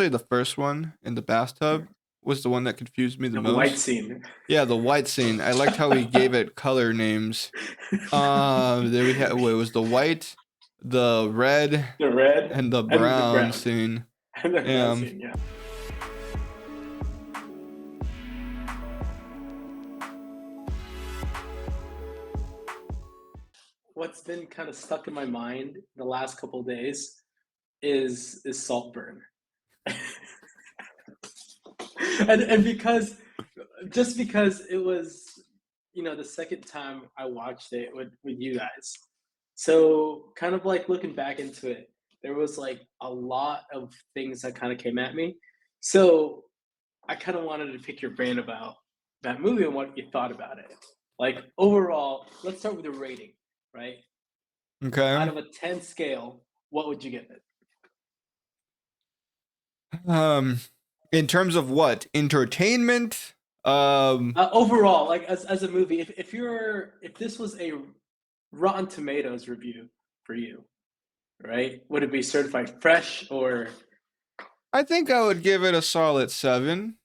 especially the first one in the bathtub was the one that confused me the The white most. scene. Yeah, the white scene. I liked how he gave it color names. Then we had what was the white, the red, The red and the and the brown brown. scene. And the brown Yeah. scene, yeah. What's been kind of stuck in my mind the last couple of days is Saltburn. And because just because it was, the second time I watched it with you guys. So kind of like looking back into it, there was like a lot of things that kind of came at me. So I kind of wanted to pick your brain about that movie and what you thought about it. Like overall, let's start with the rating, right? Out Okay. of a 10 scale, what would you give it? Um, in terms of what entertainment, Overall, like as a movie, if this was a Rotten Tomatoes review for you, right? Would it be certified fresh or I think I would give it a solid 7.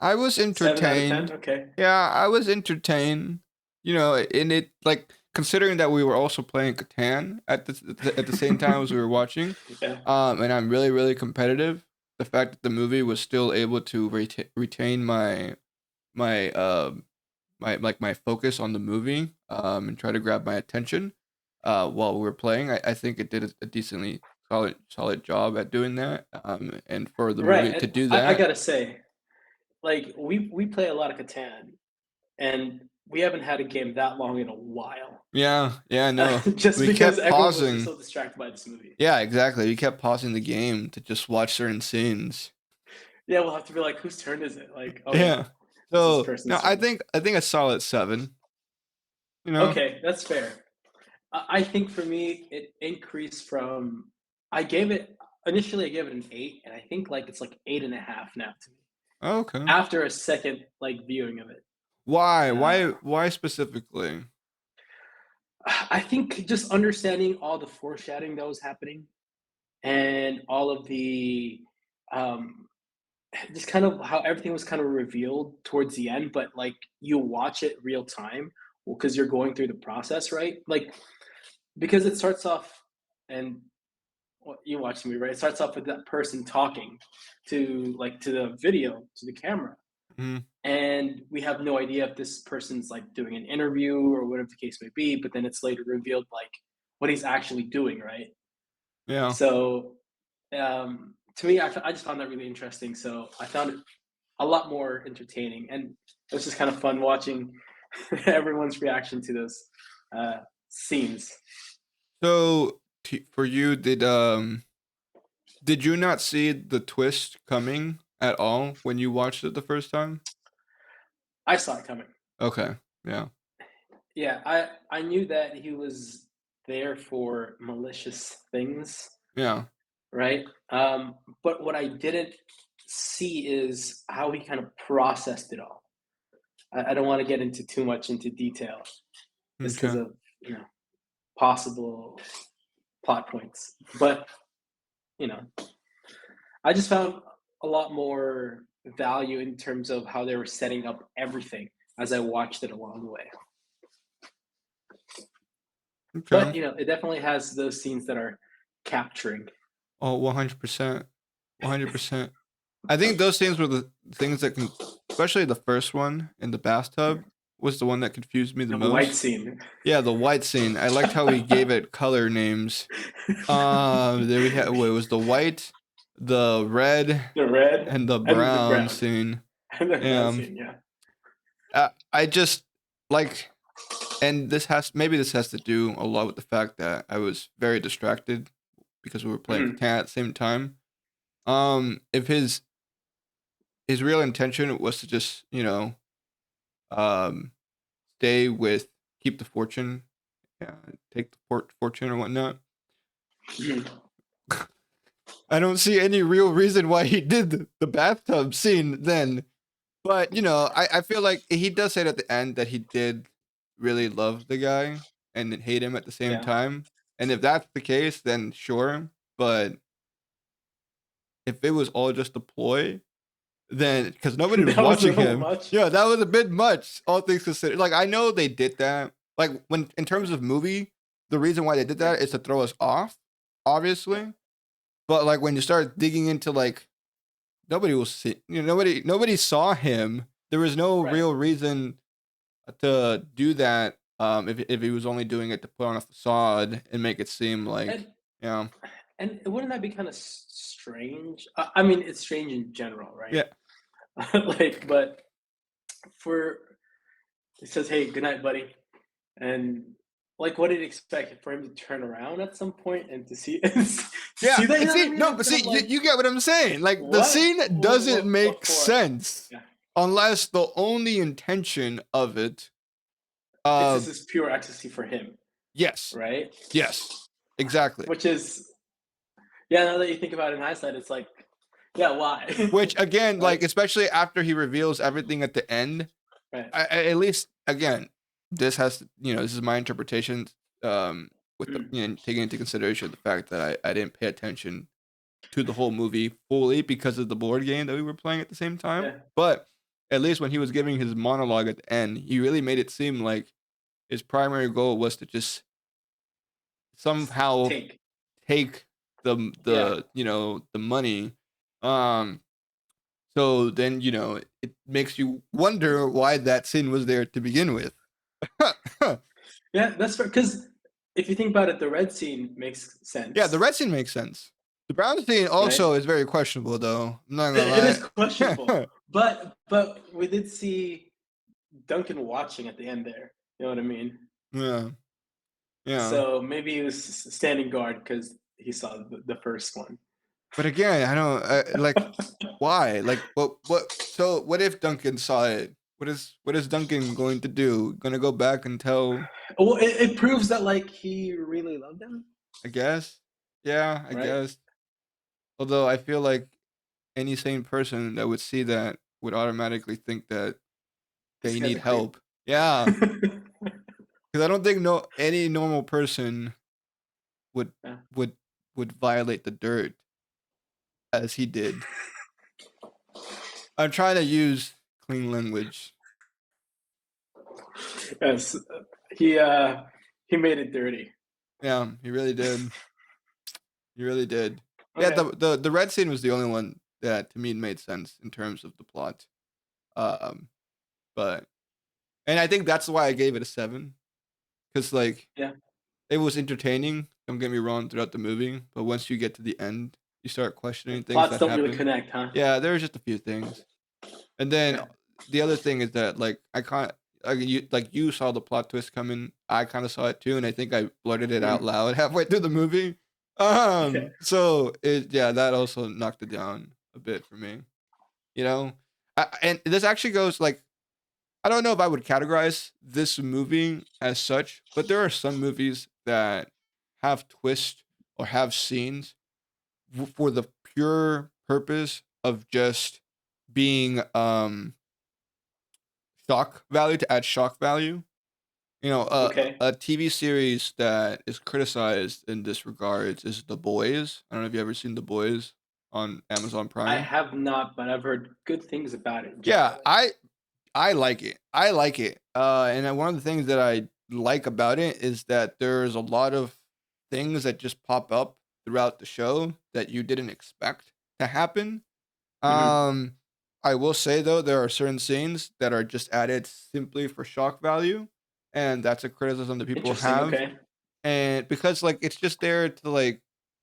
I was 7 out of 10? entertained. Okay. Yeah, I was entertained. In it, like considering that we were also playing Catan at the same time as we were watching, Yeah. and I'm really really competitive. The fact that the movie was still able to retain my my focus on the movie, and try to grab my attention, while we were playing, I think it did a decently solid job at doing that. And for the Right. movie to And do I that. gotta say, like we play a lot of Catan, and we haven't had a game that long in a while. Yeah, yeah, no. Just We because kept everyone was just pausing. so distracted by this movie. Yeah, exactly. We kept pausing the game to just watch certain scenes. Yeah, we'll have to be like, whose turn is it? Like, oh yeah, Yeah. it's this So no, person's I turn. think I think a solid 7. You know. Okay, that's fair. I think for me, it increased from I gave it initially I gave it an 8, and I think like it's like 8.5 now to me Okay. after a second like viewing of it. Why? Uh, Why specifically? I think just understanding all the foreshadowing that was happening and all of the um, just kind of how everything was kind of revealed towards the end, but like you watch it real time because you're going through the process, right? Like because it starts off and well, you watch the movie, right? It starts off with that person talking to the video, to the camera. Mhm. And we have no idea if this person's like doing an interview or whatever the case may be, but then it's later revealed like what he's actually doing, right? Yeah. So to me, I just found that really interesting. So I found it a lot more entertaining, and it was just kind of fun watching everyone's reaction to those scenes. So for you, did you not see the twist coming at all when you watched it the first time? I saw it coming. Okay. Yeah. Yeah, I knew that he was there for malicious things, Yeah. right? But what I didn't see is how he kind of processed it all. I don't want to get into too much into detail, just because Okay. of possible plot points. But you know, I just found a lot more value in terms of how they were setting up everything as I watched it along the way. But Okay. it definitely has those scenes that are capturing. Oh, 100%. 100%. I think those things were the things that can, especially the first one in the bathtub was the one that confused me the The white most. scene. Yeah, the white scene. I liked how he gave it color names. Then we had what was the white, the red, The red and the and the brown brown. scene. And the brown Yeah. scene, yeah. I just like, and this has to do a lot with the fact that I was very distracted because we were playing Mhm. Catan at the same time. If his real intention was to just um stay with keep the fortune, yeah, take the fortune or whatnot. Mhm. I don't see any real reason why he did the bathtub scene then. But I feel like he does say at the end that he did really love the guy and then hate him at the same Yeah. time. And if that's the case, then sure. But if it was all just a ploy, then because nobody was That was a watching little him, much. yeah, that was a bit much, all things considered. Like, I know they did that. Like, when in terms of movie, the reason why they did Yeah, that is to throw us off, yeah. obviously. But, like, when you start digging into, like, nobody will see, nobody saw him. There was no Right. real reason to do that, if he was only doing it to put on a facade and make it seem like, And yeah, and wouldn't that be kind of strange? I mean, it's strange in general, right? yeah, Like, but for it says, "Hey, good night, buddy," and like, what did you expect for him to turn around at some point and to see to yeah. see that? You And know what I see, mean? no, It's but kind see, of like, you get what I'm saying. Like, the what? scene doesn't What make for? sense Yeah, unless the only intention of it, it's uh, just this pure ecstasy for him, yes, right? yes, exactly. Which is, yeah. Now that you think about it in hindsight, it's like, yeah, why? Which again, Right? like, especially after he reveals everything at the end, Right. at least again, this is my interpretation. With the Mm, taking into consideration the fact that I didn't pay attention to the whole movie fully because of the board game that we were playing at the same time. yeah. But at least when he was giving his monologue at the end, he really made it seem like his primary goal was to just somehow Take. take Yeah. the money. Um, so then it makes you wonder why that scene was there to begin with. Yeah, that's fair. Because if you think about it, the red scene makes Yeah, the sense, red scene makes sense. The brown scene right? also is very questionable, though. I'm not It is gonna questionable, lie. but we did see Duncan watching at the end there. You know what I mean? Yeah, yeah. So maybe he was standing guard because he saw the first one. But again, I don't like why. Like, what? So, what if Duncan saw it? What is Duncan going to do? Gonna go back and tell? Well, it proves that like he really loved him, I guess. Yeah, I right? guess. Although I feel like any sane person that would see that would automatically think that This they guy's need a creep. help. Yeah, because I don't think any normal person would Yeah. would would violate the dirt as he did. I'm trying to use clean language. Yes, he uh he made it dirty. Yeah, he really did. He really did. Yeah, Okay. the red scene was the only one that to me made sense in terms of the plot. Um, but and I think that's why I gave it a 7 because like Yeah. it was entertaining. Don't get me wrong throughout the movie, but once you get to the end, you start Yeah. questioning things Plots that don't really happen. connect, huh? Yeah, there's just a few things. And then Okay. the other thing is that like I can't you saw the plot twist coming. I kind of saw it too, and I think I blurted it out Mhm. loud halfway through the movie. Okay. So that also knocked it down a bit for me. You know, and this actually goes like I don't know if I would categorize this movie as such, but there are some movies that have twists or have scenes for the pure purpose of just being shock value to add shock value. Okay. A TV series that is criticized in this regards is The Boys. I don't know if you ever seen The Boys on Amazon I Prime. have not, but I've heard good things about it Yeah, generally. I like it. I like it. And one of the things that I like about it is that there's a lot of things that just pop up throughout the show that you didn't expect to happen. Mhm. Um, I will say though, there are certain scenes that are just added simply for shock value, and that's a criticism that people Interesting, have. okay. And because like it's just there to like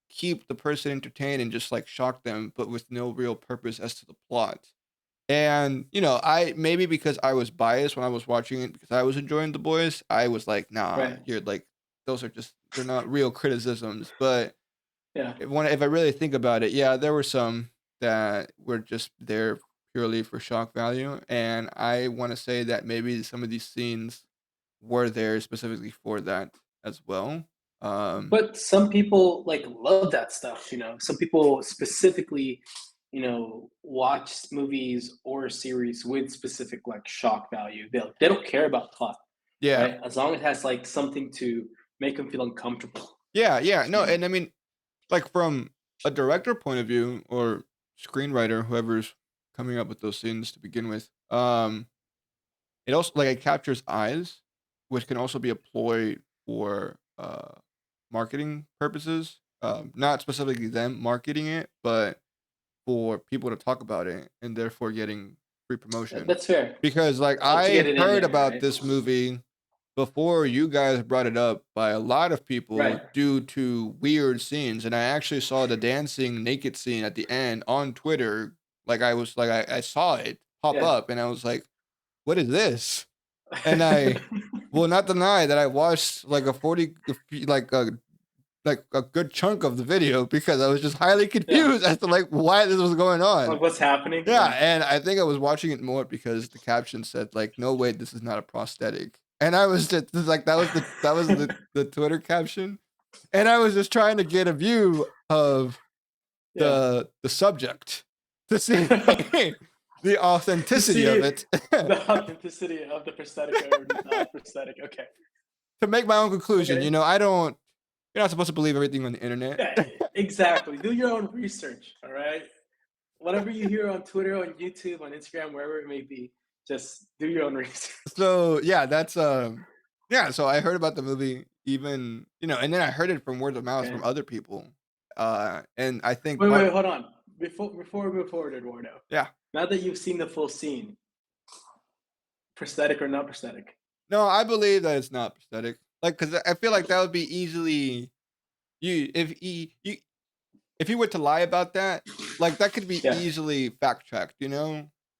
keep the person entertained and just like shock them, but with no real purpose as to the plot. And I maybe because I was biased when I was watching it because I was enjoying The Boys, I was like, nah, Right. you're like those are just they're not real criticisms. But Yeah. if I really think about it, yeah, there were some that were just there purely for shock value, and I want to say that maybe some of these scenes were there specifically for that as well. Um, But some people, like, love that stuff, you know? Some people specifically, watch movies or series with specific, like, shock value. They don't care about plot, yeah, right? As long as it has, like, something to make them feel uncomfortable, yeah, yeah. No, you know? and I mean, like from a director point of view, or screenwriter, whoever's coming up with those scenes to begin with. It also like it captures eyes, which can also be a ploy for marketing purposes. Not specifically them marketing it, but for people to talk about it and therefore getting free promotion. That's fair. Because like To get I it in heard there, about right? this movie before you guys brought it up by a lot of people Right. due to weird scenes, and I actually saw the dancing naked scene at the end on Twitter. Like I saw it pop Yeah. up and I was like, what is this? And I will not deny that I watched like a 40 like a good chunk of the video because I was just highly Yeah. confused as to like why this was going Like on. what's happening? Yeah, Yeah. and I think I was watching it more because the caption said like, "No way, this is not a prosthetic." And I was just like, that was the Twitter caption, and I was just trying to get a view of Yeah. the subject to see the To authenticity of see it. the authenticity of the prosthetic or not prosthetic. Okay. To make my own conclusion, Okay. I don't. You're not supposed to believe everything on the internet. Yeah, exactly. Do your own research, all right? Whatever you hear on Twitter, on YouTube, on Instagram, wherever it may be, just do your own research. So yeah, that's yeah. So I heard about the movie, even and then I heard it from word of mouth Okay. from other people. And I think Wait, part wait, hold on. Before we move forward, Eduardo, yeah. now that you've seen the full scene, prosthetic or not prosthetic? No, I believe that it's not prosthetic. Like, cause I feel like that would be easily if he were to lie about that, like that could be Yeah, easily fact checked,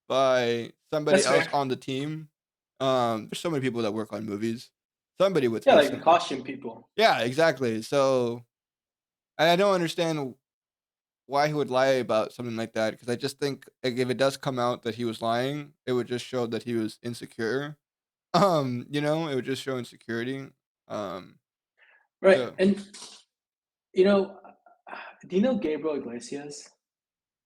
by somebody that's else fair. on the team. There's so many people that work on movies. Somebody would Yeah, say like the something. costume people. Yeah, exactly. So and I don't understand why he would lie about something like that because I just think like, if it does come out that he was lying, it would just show that he was insecure. It would just show insecurity. Um, Right. so And, you know, do you know Gabriel Iglesias?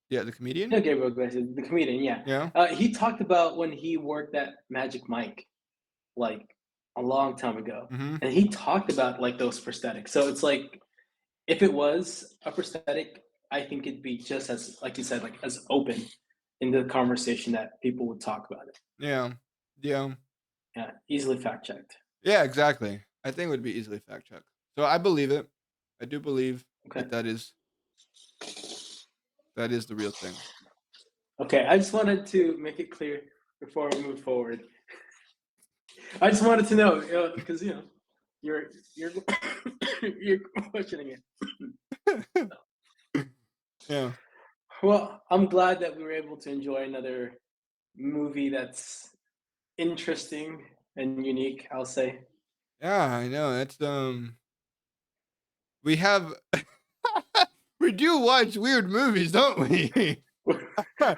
yeah, the You comedian. know Gabriel Iglesias, the comedian, yeah. Yeah. He talked about when he worked at Magic Mike, like a long time ago. Hmm. And he talked about like those prosthetics. So it's like if it was a prosthetic, I think it'd be just as like you said, like as open in the conversation that people would talk about it. Yeah. Yeah. Yeah, easily fact checked. Yeah. Exactly. I think it would be easily fact checked. So I believe it. I do believe Okay. that that is the real thing. Okay. I just wanted to make it clear before we move forward. I just wanted to know, because you're you're questioning it. Yeah. Well, I'm glad that we were able to enjoy another movie that's interesting and unique, I'll say. Yeah. I know. It's we have we do watch weird movies, don't we?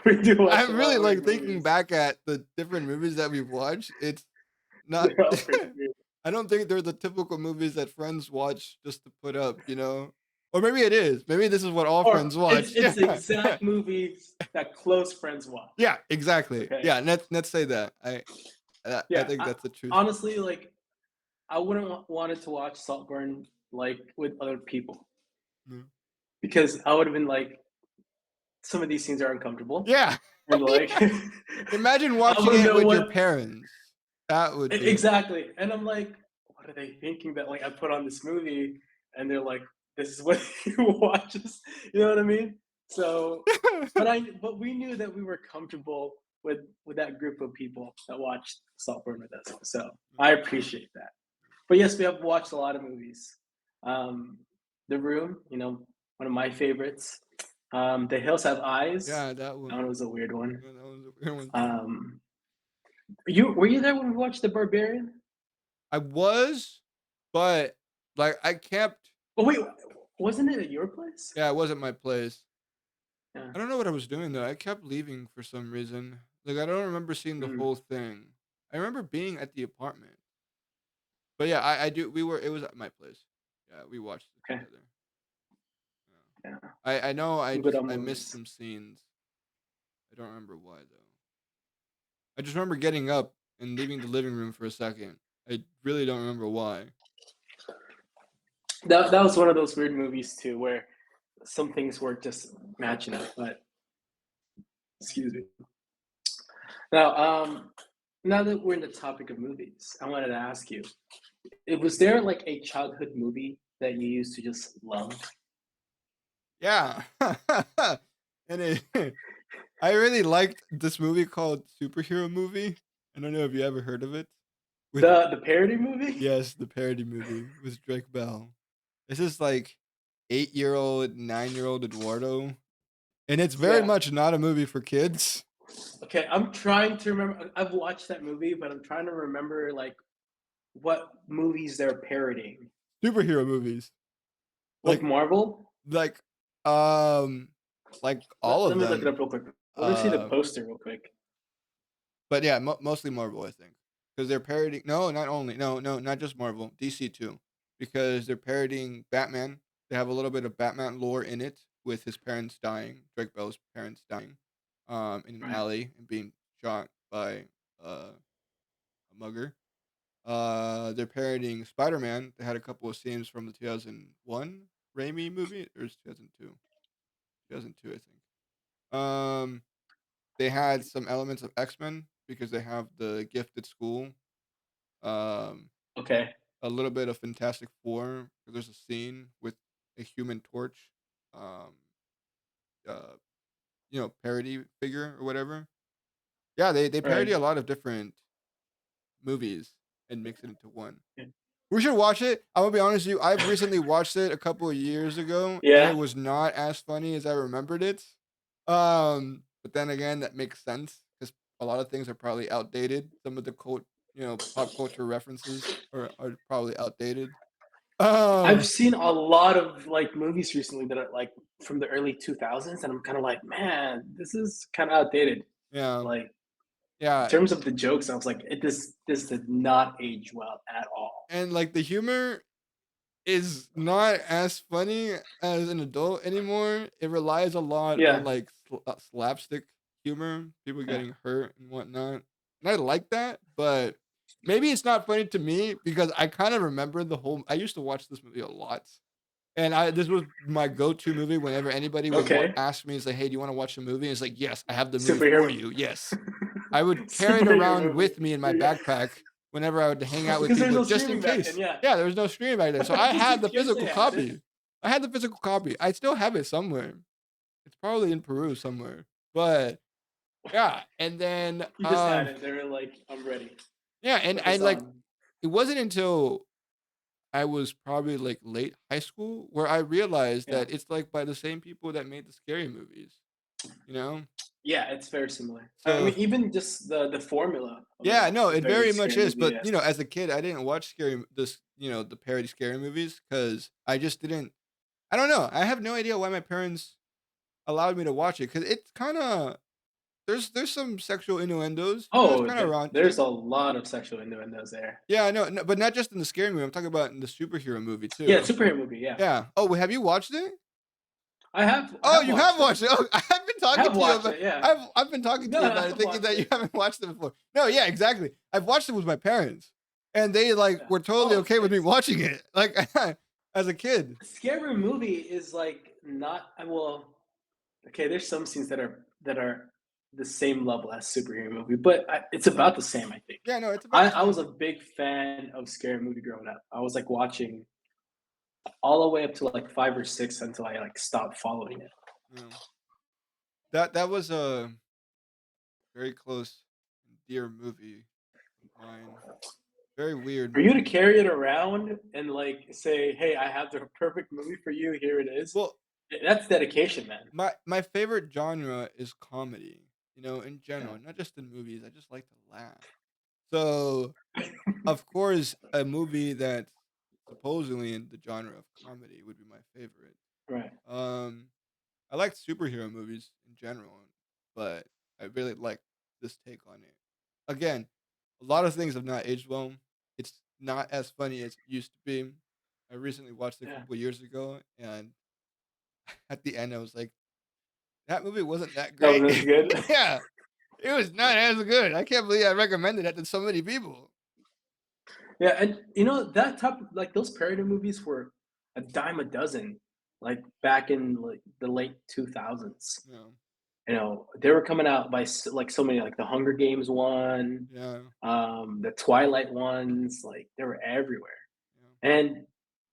We do watch a I'm lot really of like weird thinking movies. back at the different movies that we've watched. It's not. They're all pretty weird. I don't think they're the typical movies that friends watch just to put up. Or maybe it is. Maybe this is what all Or friends it's watch. it's the Yeah. exact movies that close friends watch. Yeah. Exactly. Okay. Yeah. let's say that. I Yeah. think that's the truth. Honestly, like I wouldn't wanted to watch Saltburn like with other people Mm. because I would have been like, some of these scenes are uncomfortable, Yeah. and like Imagine I watching wouldn't it know with your what parents. That would be. exactly, and I'm like, what are they thinking that like I put on this movie, and they're like, this is what you watch this, you know what I mean? So, but we knew that we were comfortable with that group of people that watched Saltburn with us, so I appreciate that. But yes, we have watched a lot of movies. Um, The Room, one of my favorites. The Hills Have Eyes. Yeah. That That one. one was a weird one. Yeah, that was a weird one too. Um, you were you there when we watched The Barbarian? I was, but like I kept. Oh wait, wasn't it at your place? Yeah, it wasn't my place. Yeah. I don't know what I was doing though. I kept leaving for some reason. Like I don't remember seeing the Mm, whole thing. I remember being at the apartment. But yeah, I do. It was at my place. Yeah, we watched it okay. together. Yeah. Yeah. I know I'm good on I missed movies. some scenes. I don't remember why though. I just remember getting up and leaving the living room for a second. I really don't remember why. That was one of those weird movies too, where some things were just matching up. But Excuse me. Now, now that we're in the topic of movies, I wanted to ask you, was there like a childhood movie that you used to just love? Yeah. And it I really liked this movie called Superhero Movie. I don't know if you ever heard of it. With The parody movie? Yes, the parody movie with Drake Bell. This is like 8-year-old, 9-year-old Eduardo, and it's very Yeah. much not a movie for kids. Okay, I'm trying to remember. I've watched that movie, but I'm trying to remember like what movies they're parodying. Superhero movies. Like Like Marvel? like, um, like all Let of me look it them. up real quick. Let me see the Uh, poster real quick. but yeah, mostly Marvel, I think, because they're parodying. No, not only. No, no, not just Marvel. DC too, because they're parodying Batman. They have a little bit of Batman lore in it with his parents dying, Drake Bell's parents dying, in an Right. alley and being shot by a mugger. They're parodying Spider-Man. They had a couple of scenes from the 2001 Raimi movie, or it's 2002. 2002, I think. They had some elements of X-Men because they have the gifted school. Um, Okay. a little bit of Fantastic Four. There's a scene with a Human Torch, um, uh, parody figure or whatever. Yeah, they parody Right. a lot of different movies and mix it into one. Yeah. We should watch it. I'm gonna be honest with you. I've recently watched it a couple of years ago, and it Yeah. was not as funny as I remembered it. But then again, that makes sense because a lot of things are probably outdated. Some of the pop culture references are probably outdated. I've Um, seen a lot of like movies recently that are like from the early 2000s, and I'm kind of like, man, this is kind of outdated. yeah, Like in yeah, terms of the jokes, I was like, this did not age well at all. and like the humor is not as funny as an adult anymore. It relies a lot on Yeah. like slapstick humor, people Yeah. getting hurt and whatnot. And I like that, but maybe it's not funny to me because I kind of remember the whole. I used to watch this movie a lot, and I this was my go-to movie whenever anybody would Okay. ask me, "It's like, hey, do you want to watch a movie?" And it's like, "Yes, I have the movie for Superhero you." Yes, I would carry it superhero around movie. with me in my Yeah. backpack whenever I would hang out with Because there's people no just in streaming back then, case. yeah. Yeah, there was no streaming back then, so I Just had in the case they physical had it. copy. I had the physical copy. I still have it somewhere. It's probably in Peru somewhere. But yeah, and then You just had it. They were like, I'm ready. yeah, and Put I this like on. it wasn't until I was probably like late high school where I realized Yeah. that it's like by the same people that made the scary movies, you know? Yeah, it's very similar. I So mean, even just the formula of it yeah, all no, is it very very much scary is. movie But esque. as a kid, I didn't watch the parody scary movies because I just didn't. I don't know. I have no idea why my parents allowed me to watch it because it's kind of there's some sexual innuendos. It's Oh, kind of there's raunchy. a lot of sexual innuendos there. Yeah, no, no, but not just in the scary movie. I'm talking about in the superhero movie Yeah, too. superhero movie. Yeah, Yeah. Oh, have you watched it? I Oh, have you have watched it. watched it. Oh, I've been I talking have to you watched about. it. Yeah. I've been talking to No, you no, about I it, have thinking watched that you it. haven't watched it before. No, yeah, exactly. I've watched it with my parents, and they like Yeah. were totally Oh, okay with me it's watching it, like as a kid. scary movie is like not well. Okay, there's some scenes that are the same level as superhero movie, but it's about the same. I think. Yeah, no, it's about the I was same. a big fan of scary movie growing up. I was like watching all the way up to like 5 or 6 until I like stopped following it. Yeah. That was a very close and dear movie of mine. Very weird For you to movie. carry it around and like say, "Hey, I have the perfect movie for you. Here it is." Well, That's dedication, man. my favorite genre is comedy. In Yeah, general, not just in movies. I just like to laugh. So, of course, a movie that's supposedly in the genre of comedy would be my favorite. right. Um, I like superhero movies in general, but I really like this take on it. Again, a lot of things have not aged well. It's not as funny as it used to be. I recently watched it a Yeah, couple years ago, and at the end, I was like, that movie wasn't that that great. was as good. Yeah, it was not as good. I can't believe I recommended that to so many people. Yeah, and that type of like those parody movies were a dime a dozen, like back in like the late 2000s. Yeah. they were coming out by like so many, like the Hunger Games one, Yeah, the Twilight ones, like they were everywhere. yeah. And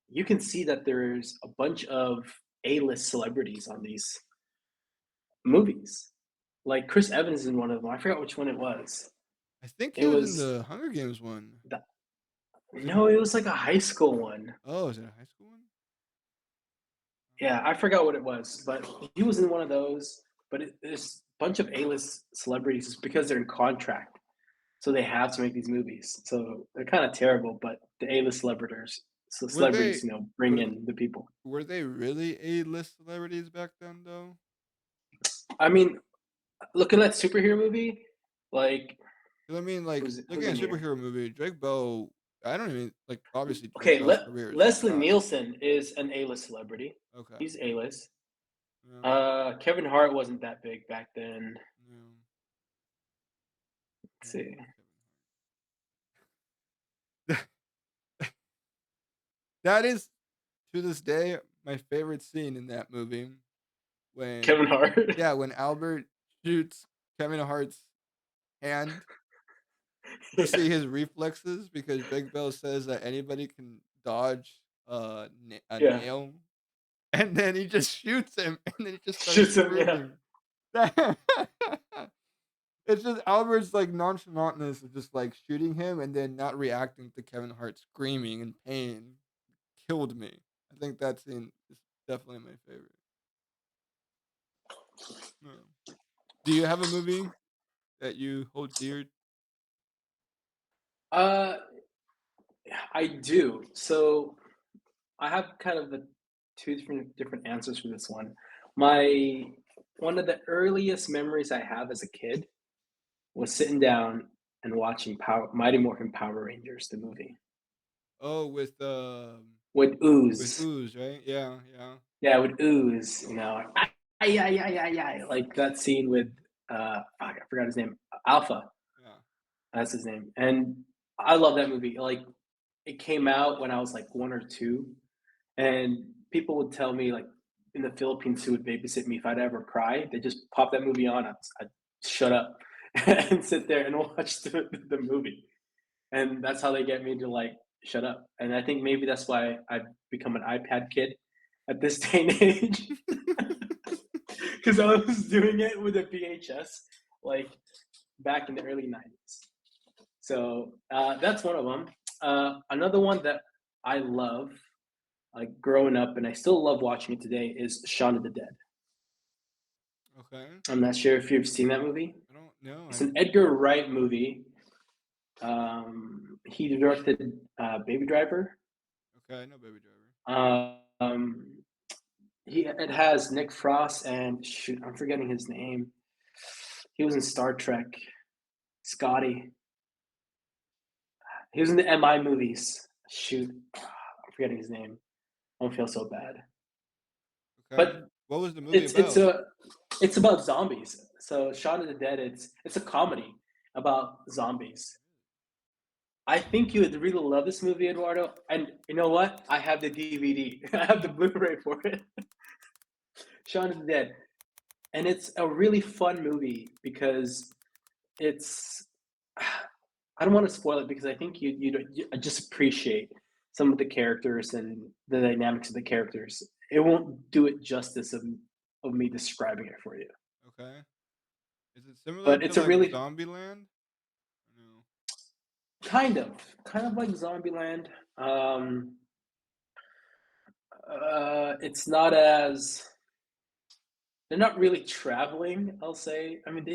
you can see that there's a bunch of A-list celebrities on these movies. Like Chris Evans is in one of them. I forgot which one it was. I think he It was in was the Hunger Games one. the, Was it no, it was like a high school one. Oh, is it a high school one? Yeah, I forgot what it was, but he was in one of those. But there's a bunch of A-list celebrities just because they're in contract, so they have to make these movies. So they're kind of terrible, but the A-list celebrities, so Were they celebrities, bring were in the people. were they really A-list celebrities back then, though? I mean, looking at superhero movie, like 'Cause I mean, like, who's looking at in a here? superhero movie, Drake Bell, I don't even like, obviously, Drake Okay, Bell's career is Leslie shot. Nielsen is an A-list celebrity. Okay. He's A-list. Yeah, Kevin Hart wasn't that big back then. yeah. Let's Who see. is Kevin Hart? That is, to this day, my favorite scene in that movie when Kevin Hart. yeah, when Albert shoots Kevin Hart's hand to see Yeah. his reflexes because Drake Bell says that anybody can dodge a Yeah. nail, and then he just shoots him, and then he just starts Shoots him, yeah. screaming. It's just Albert's like nonchalantness of just like shooting him and then not reacting to Kevin Hart screaming in pain killed me. I think that scene is definitely my favorite. Yeah. Do you have a movie that you hold dear? Uh, I do. So I have kind of the two different answers for this one. My One of the earliest memories I have as a kid was sitting down and watching Mighty Morphin Power Rangers, the movie Oh, with with Ooze. Ooze, right? Yeah, yeah, Yeah, with Ooze, yeah, yeah, yeah, yeah, like that scene with fuck, I forgot his name, Alpha. yeah. That's his name, and I love that movie. Like it came out when I was like 1 or 2, and people would tell me like in the Philippines who would babysit me if I'd ever cry, they just pop that movie on. I'd shut up and sit there and watch the movie, and that's how they get me to like shut up. And I think maybe that's why I've become an iPad kid at this day and age because I was doing it with a VHS like back in the early 90s. So that's one of them. Another one that I love, like growing up, and I still love watching it today, is Shaun of the Dead. Okay. I'm not sure if you've seen that movie. I don't know. It's an Edgar Wright movie. He directed Baby Driver. Okay, I know Baby Driver. Um, it has Nick Frost and shoot, I'm forgetting his name. He was in Star Trek. Scotty. He was in the MI movies. Shoot, I'm forgetting his name. I don't feel so bad. Okay. But What was the movie it's it's about? a it's about zombies. So Shaun of the Dead, it's a comedy about zombies. I think you would really love this movie, Eduardo. And you know what? I have the DVD. I have the Blu-ray for it. Shaun of the Dead, and it's a really fun movie because it's. I don't want to spoil it because I think you just appreciate some of the characters and the dynamics of the characters. It won't do it justice of me describing it for you. Okay. Is it similar But to it's a like really Zombieland? No. kind of like Zombieland. Um, it's not as they're not really traveling. I'll say. I mean,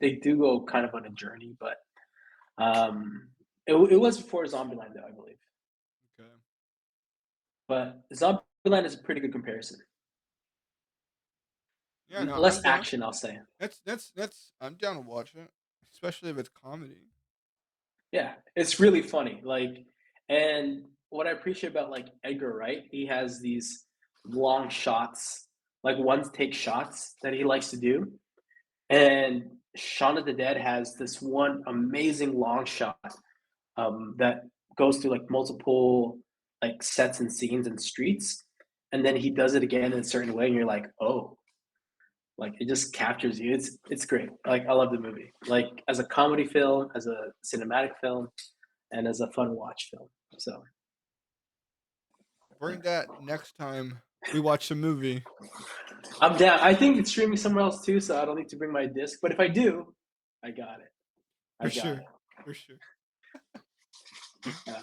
they do go kind of on a journey, but it was before Zombieland, though I believe. Okay. But Zombieland is a pretty good comparison. Yeah, no, I'm Less down. action, I'll say. That's I'm down to watch it, especially if it's comedy. Yeah, it's really funny. Like, and what I appreciate about like Edgar Wright, he has these long shots, like one take shots that he likes to do. And Shaun of the Dead has this one amazing long shot that goes through like multiple like sets and scenes and streets, and then he does it again in a certain way, and you're like, oh. Like it just captures you. It's great. Like I love the movie. Like as a comedy film, as a cinematic film, and as a fun watch film. So Bring that next time we watch a movie. I'm down. I think it's streaming somewhere else too, so I don't need to bring my disc. But if I do, I got it. I For got sure. it. For sure. Yeah.